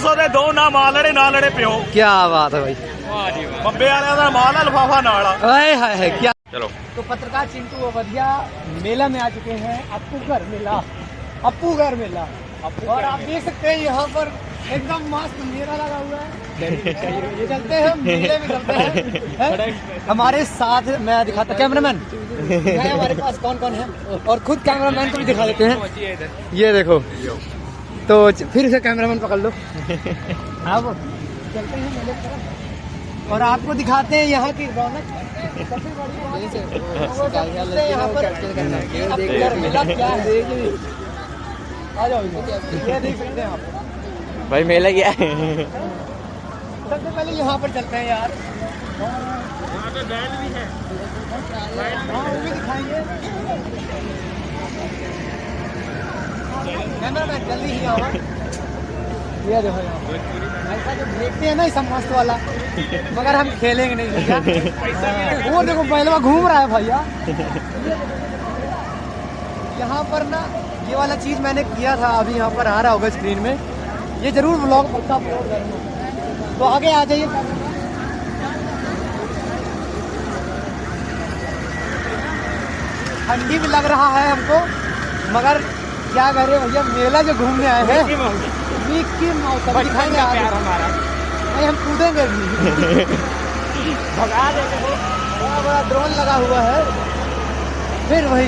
150 ਦੇ ਦੋ ਨਾ ਮਾਲ ਲੜੇ ਨਾ ਲੜੇ ਪਿਓ। क्या बात है भाई, ਬੰਬੇ ਵਾਲਿਆਂ ਦਾ ਮਾਲ ਆ ਲਫਾਫਾ ਨਾਲ ਆ। हाय हाय हाय क्या। चलो तो पत्रकार चिंटू वधिया मेला में आ चुके हैं, अप्पू घर मेला, अप्पू घर मेला। और आप देख सकते हैं यहाँ पर एकदम मस्त मेला लगा हुआ है। चलते हैं मेले में, चलते हैं हमारे साथ। मैं दिखाता कैमरामैन है हमारे पास कौन कौन है, और खुद कैमरामैन को भी दिखा देते हैं। ये देखो, तो फिर से कैमरामैन पकड़ लो। अब चलते हैं मेले की तरफ और आपको दिखाते हैं यहाँ की रौनक। सबसे बड़ी यहाँ पर मेला क्या है, आ जाओ ये देख सकते हैं आप भाई मेला क्या है। सबसे पहले यहाँ पर चलते हैं यार, यहाँ पे बैल भी है, हाँ वो भी दिखाएंगे। कैमरामैन जल्दी ही आओ। ये देखो यहाँ पर ऐसा जो देखते हैं ना ये सब मस्त वाला, मगर हम खेलेंगे नहीं भैया। वो देखो पहलवा घूम रहा है भैया। यहाँ पर ना ये वाला चीज मैंने किया था, अभी यहाँ पर आ रहा होगा स्क्रीन में, ये जरूर व्लॉग पक्का अपलोड करूँगा, तो आगे आ जाइए। ठंडी भी लग रहा है हमको, मगर क्या करें भैया, मेला जो घूमने आए हैं मिक्की माउस दिखाएंगे हमारा। नहीं हम कूदेंगे भी भगा देंगे। बड़ा बड़ा ड्रोन लगा हुआ है, फिर वही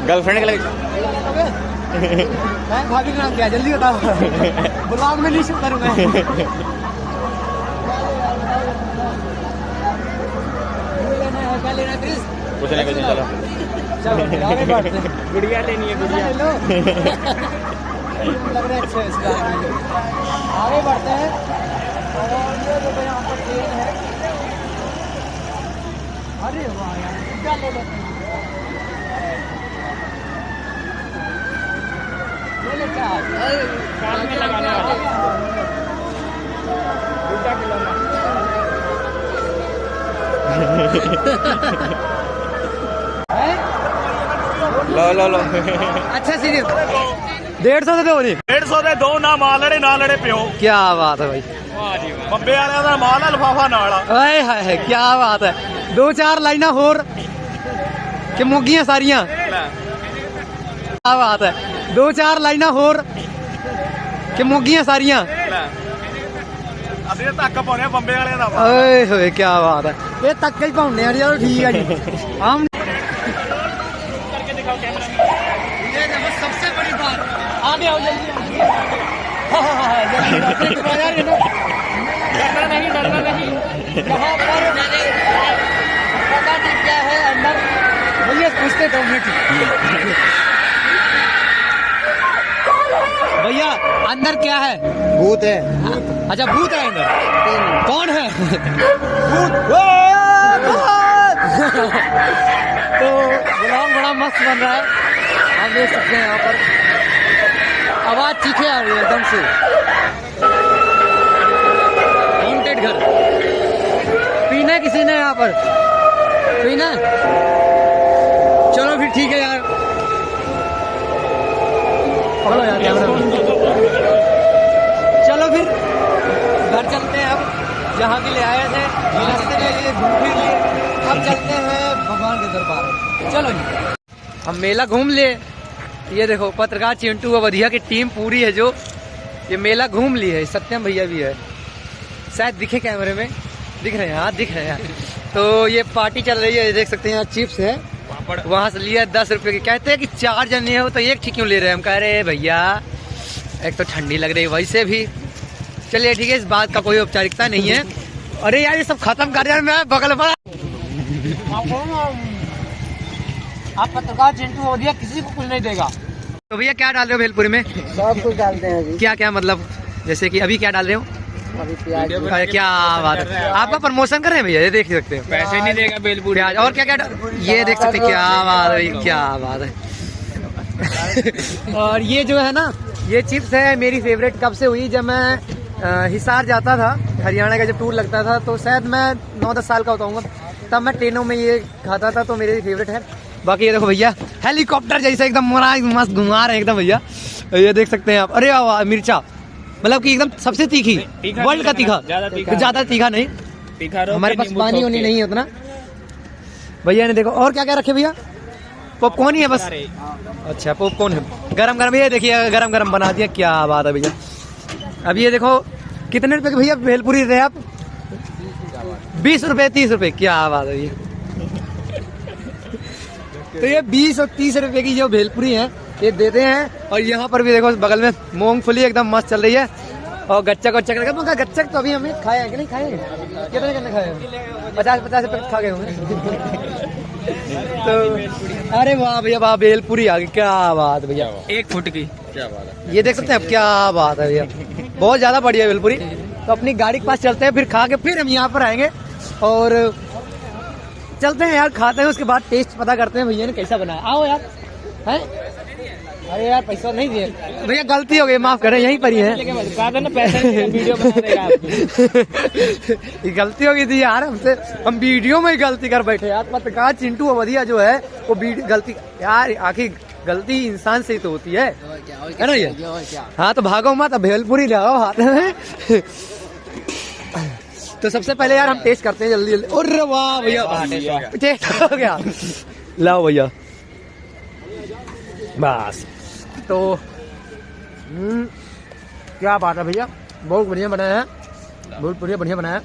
गर्लफ्रेंड के लगे भाभी का नाम क्या, जल्दी बताओ। ब्लॉग में नहीं शूट करूँगा। क्या लेना है प्लीज? कुछ नहीं चलो चलो आगे बढ़ते हैं। गुड़िया लेनी है, गुड़िया ले लो। लग रहा है अच्छा इसका। आगे बढ़ते हैं और ये देखो यहाँ पर ट्रेन है। अरे वाह यार, क्या ले लेते हैं, ले ले क्या कान में लगाने वाला। लो लो लो। अच्छा सिर्फ 150 ਦੇ ਦੋ ਜੀ। 150 ਦੇ ਦੋ ਨਾ ਮਾਲ ਲੜੇ ਨਾ ਲੜੇ ਪਿਓ। क्या बात है भाई, ਬੰਬੇ ਵਾਲਿਆਂ ਦਾ ਮਾਲ ਆ ਲਫਾਫਾ ਨਾਲ ਆ। हाय हाय हाय क्या बात है। 2-4 लाइना होर कि मुगियां सारियां, क्या बात है। 2-4 लाइना होर कि मुगियां सारियां। ਅਸੀਂ ਧੱਕ ਪਾਉਣੇ ਬੰਬੇ ਵਾਲਿਆਂ ਦਾ। ओए होए क्या बात है, ये तक ही पाउंडे यार। चलो ठीक है जी, हम करके दिखाओ कैमरा। ये देखो सबसे बड़ी बात, आगे आओ जल्दी। जल्दी यार, डरना नहीं। यहाँ पर पता नहीं क्या है अंदर, भैया पूछते 2 मिनट। भैया अंदर क्या है? भूत है। अच्छा भूत है अंदर, कौन है? भूत। तो ब्लॉग बड़ा मस्त बन रहा है, आप देख सकते हैं। यहाँ पर आवाज चीखे आ रही है एकदम से। हॉन्टेड घर पीना है किसी ने, यहाँ पर पीना है? चलो फिर ठीक है यार, पकड़ो यार कैमरा। चलो फिर घर चलते हैं अब, जहाँ के लिए आए थे रास्ते में ये घूम फिर लिए, अब चलते हैं भगवान के दरबार। चलो जी, हम मेला घूम लिए। ये देखो पत्रकार चिंटू व वधिया की टीम पूरी है जो ये मेला घूम ली है। सत्यम भैया भी है, शायद दिखे कैमरे में, दिख रहे हैं, हाँ दिख रहे हैं। तो ये पार्टी चल रही है, देख सकते हैं। यहाँ चिप्स है, वहाँ से लिया 10 रुपए की। कहते हैं कि 4 जने हो तो एक ठीक क्यों ले रहे हैं। हम कह रहे हैं भैया एक तो ठंडी लग रही है, वैसे भी चलिए ठीक है, इस बात का कोई औपचारिकता नहीं है। अरे यार ये सब खत्म कर यार, मैं बगल पर। आप पत्रकार चिंटू हो दिया, किसी को कुछ नहीं देगा। तो भैया क्या डाल रहे हो भेलपुरी में? सब कुछ डालते हैं जी। क्या क्या मतलब, जैसे कि अभी क्या डाल रहे हो? अभी प्याज। अरे क्या बात है, आपका प्रमोशन कर रहे हैं भैया, ये देख सकते हैं। पैसे नहीं देगा भेलपुरी। प्याज और क्या क्या ये देख सकते हैं, क्या बात है, क्या बात है। और ये जो है ना, ये चिप्स है मेरी फेवरेट कब से हुई, जब मैं हिसार जाता था, हरियाणा का जब टूर लगता था तो शायद मैं 9-10 साल का होता हूँ तब मैं ट्रेनों में ये खाता था, तो मेरे फेवरेट है। बाकी ये देखो भैया हेलीकॉप्टर जैसे एकदम मस्त घुमा रहे हैं एकदम भैया, ये देख सकते हैं आप। अरे वाह मिर्चा, मतलब कि एकदम सबसे तीखी, वर्ल्ड का तीखा, ज्यादा तीखा नहीं, हमारे पास पानी होनी नहीं है उतना। भैया ने देखो और क्या क्या रखे भैया, पॉपकॉर्न ही है बस। अच्छा पॉपकॉर्न है, गरम गरम, ये देखिए गरम गरम बना दिया, क्या बात है भैया। अब ये देखो कितने रुपए के भैया भेलपुरी रहे आप? 20 रुपए 30 रुपए, क्या बात है भैया। तो ये 20 और 30 रुपए की जो भेलपुरी है ये देते हैं। और यहाँ पर भी देखो बगल में मूंगफली एकदम मस्त चल रही है, और गच्चक मगर गच्चक तो अभी हमें खाए हैं कि नहीं खाए? कितने खाए हैं? 50 रुपए खा गए होंगे। तो अरे वाह भैया वाह, भेलपुरी आ गई, क्या बात भैया, 1 फुट की, क्या बात है। ये देख सकते हैं आप, क्या बात है भैया, बहुत ज्यादा बढ़िया भेलपुरी। तो अपनी गाड़ी के पास चलते हैं, फिर खा के फिर हम यहाँ पर आएंगे और चलते हैं यार, खाते हैं, उसके बाद टेस्ट पता करते हैं भैया ने कैसा बनाया। आओ यार, हैं? अरे यार पैसा नहीं दिए भैया, गलती हो गई, माफ करें, यहीं पर ही है। गलती हो गई थी यार हमसे, हम वीडियो में ही गलती कर बैठे यार। पत्रकार चिंटू अवधिया जो है वो गलती यार, आखिर गलती इंसान से ही तो होती है ना ये। हाँ तो भागो मत, भेलपुरी लगाओ हाथ में। तो सबसे पहले यार हम टेस्ट करते हैं जल्दी जल्दी। अरे वाह भैया, टेस्ट हो गया, लाओ भैया बस। तो क्या बात है भैया, बहुत बढ़िया बनाया है, बहुत बढ़िया बनाया है,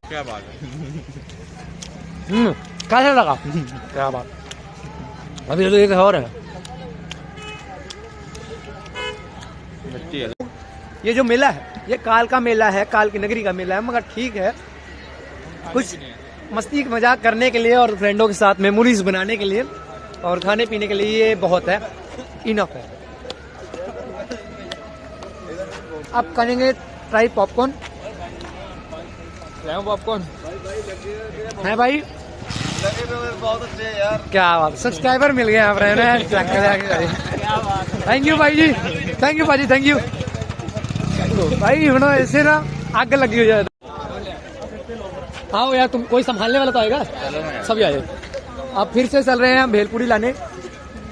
क्या बात है। कैसा लगा? क्या बात, अभी तो एक और है। ये जो मेला है ये काल का मेला है, काल की नगरी का मेला है, मगर ठीक है, कुछ मस्ती मजाक करने के लिए और फ्रेंडों के साथ मेमोरीज बनाने के लिए और खाने पीने के लिए ये बहुत है, इनफ है। अब करेंगे ट्राई पॉपकॉर्न। पॉपकॉर्न है भाई, बहुत अच्छे है यार, क्या बात, सब्सक्राइबर मिल गए आप रहे। थैंक यू भाई जी, थैंक यू भाई जी, थैंक यू भाई। होना ऐसे ना आग लगी हो जाए। आओ यार, तुम कोई संभालने वाला तो आएगा, सभी आए। अब फिर से चल रहे हैं हम भेलपुरी लाने,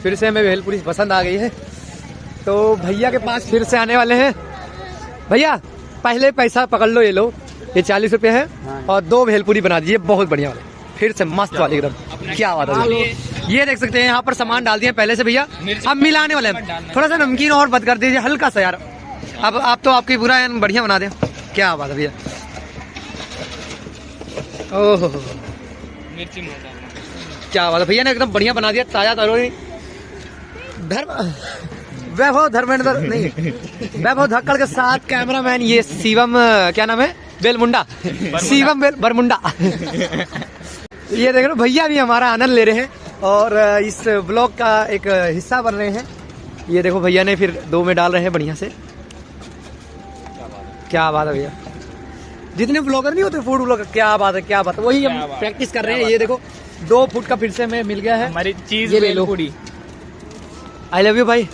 फिर से हमें भेलपुरी पसंद आ गई है, तो भैया के पास फिर से आने वाले हैं। भैया पहले पैसा पकड़ लो, ये लो, ये 40 रुपए है, और 2 भेलपुरी बना दीजिए, बहुत बढ़िया वाले, फिर से मस्त वाली एकदम, क्या बात है। ये देख सकते हैं यहाँ पर सामान डाल दिए पहले से भैया, अब मिलाने वाले हैं। थोड़ा सा नमकीन और बंद कर दीजिए, हल्का सा यार। अब आप तो आपकी पूरा बढ़िया बना दें, क्या बात है भैया। ओहो मिर्ची, क्या बात है, भैया ने एकदम बढ़िया बना दिया, ताजा तरोई। वैभव धर्मेंद्र नहीं, वैभव धक्कड़ के साथ कैमरामैन ये शिवम, क्या नाम है, बेलमुंडा, शिवम बरमुंडा। ये देख लो भैया भी हमारा आनंद ले रहे हैं और इस ब्लॉग का एक हिस्सा बन रहे हैं। ये देखो भैया ने फिर 2 में डाल रहे हैं बढ़िया से, क्या बात है भैया। जितने ब्लॉगर नहीं होते फूड ब्लॉगर, क्या बात है, क्या बात है, वही हम प्रैक्टिस कर रहे हैं। ये देखो 2 फुट का फिर से हमें मिल गया है हमारी चीज ये ले लो। भेलपुरी। आई लव यू भाई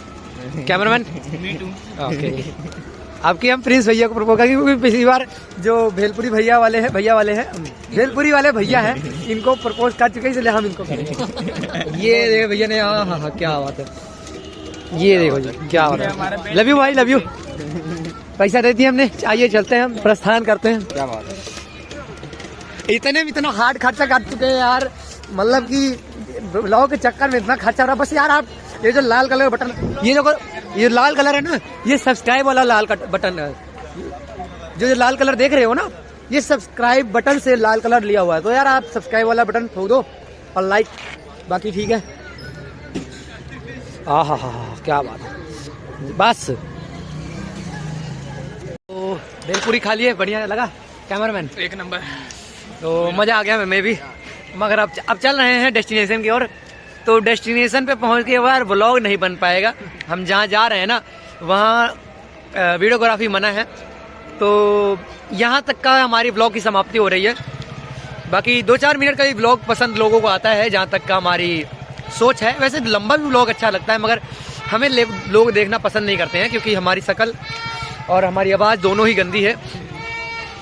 कैमरामैन। ओके, आपकी हम प्रिंस भैया को प्रपोज करेंगे, क्योंकि पिछली बार जो भेलपुरी भैया वाले हैं भेलपुरी वाले भैया हैं, इनको प्रपोज कर चुके हैं, इसलिए हम इनको करेंगे। ये देखो भैया ने, हाँ क्या बात है, ये देखो जी, क्या बात है। लव यू भाई, लव यू। पैसा दे दिया हमने, आइए चलते हैं, हम प्रस्थान करते हैं। क्या बात है, इतना हार्ड खर्चा कर चुके हैं यार, मतलब कि ब्लॉग के चक्कर में इतना खर्चा हो रहा है। बस यार आप ये जो लाल कलर बटन, ये लाल कलर है ना, ये सब्सक्राइब वाला लाल बटन है, जो लाल कलर देख रहे हो ना, ये सब्सक्राइब बटन से लाल कलर लिया हुआ है। तो यार आप सब्सक्राइब वाला बटन ठोक दो और लाइक, बाकी ठीक है। हा क्या बात है, बस। तो भेलपुरी खा लिए, बढ़िया लगा कैमरामैन, 1 नंबर। तो मजा आ गया मैं भी। मगर अब चल रहे हैं डेस्टिनेशन की ओर, तो डेस्टिनेशन पे पहुंच के यार व्लॉग नहीं बन पाएगा। हम जहाँ जा रहे हैं ना वहाँ वीडियोग्राफी मना है, तो यहाँ तक का हमारी व्लॉग की समाप्ति हो रही है। बाकी 2-4 मिनट का ही व्लॉग पसंद लोगों को आता है, जहाँ तक का हमारी सोच है। वैसे लंबा भी व्लॉग अच्छा लगता है, मगर हमें लोग देखना पसंद नहीं करते हैं, क्योंकि हमारी शक्ल और हमारी आवाज़ दोनों ही गंदी है।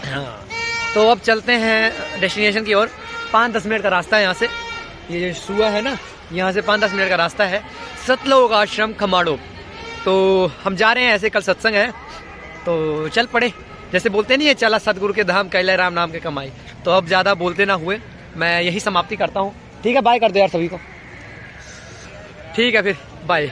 हाँ, तो अब चलते हैं डेस्टिनेशन की ओर। 5-10 मिनट का रास्ता है यहाँ से। ये जो सुआ है ना, यहाँ से 5-10 मिनट का रास्ता है। सतलोक आश्रम खमाड़ो। तो हम जा रहे हैं, ऐसे कल सत्संग है तो चल पड़े। जैसे बोलते नहीं है, चला सतगुरु के धाम कैले राम नाम के कमाई। तो अब ज़्यादा बोलते ना हुए मैं यही समाप्ति करता हूँ। ठीक है, बाय कर दो यार सभी को। ठीक है फिर बाय।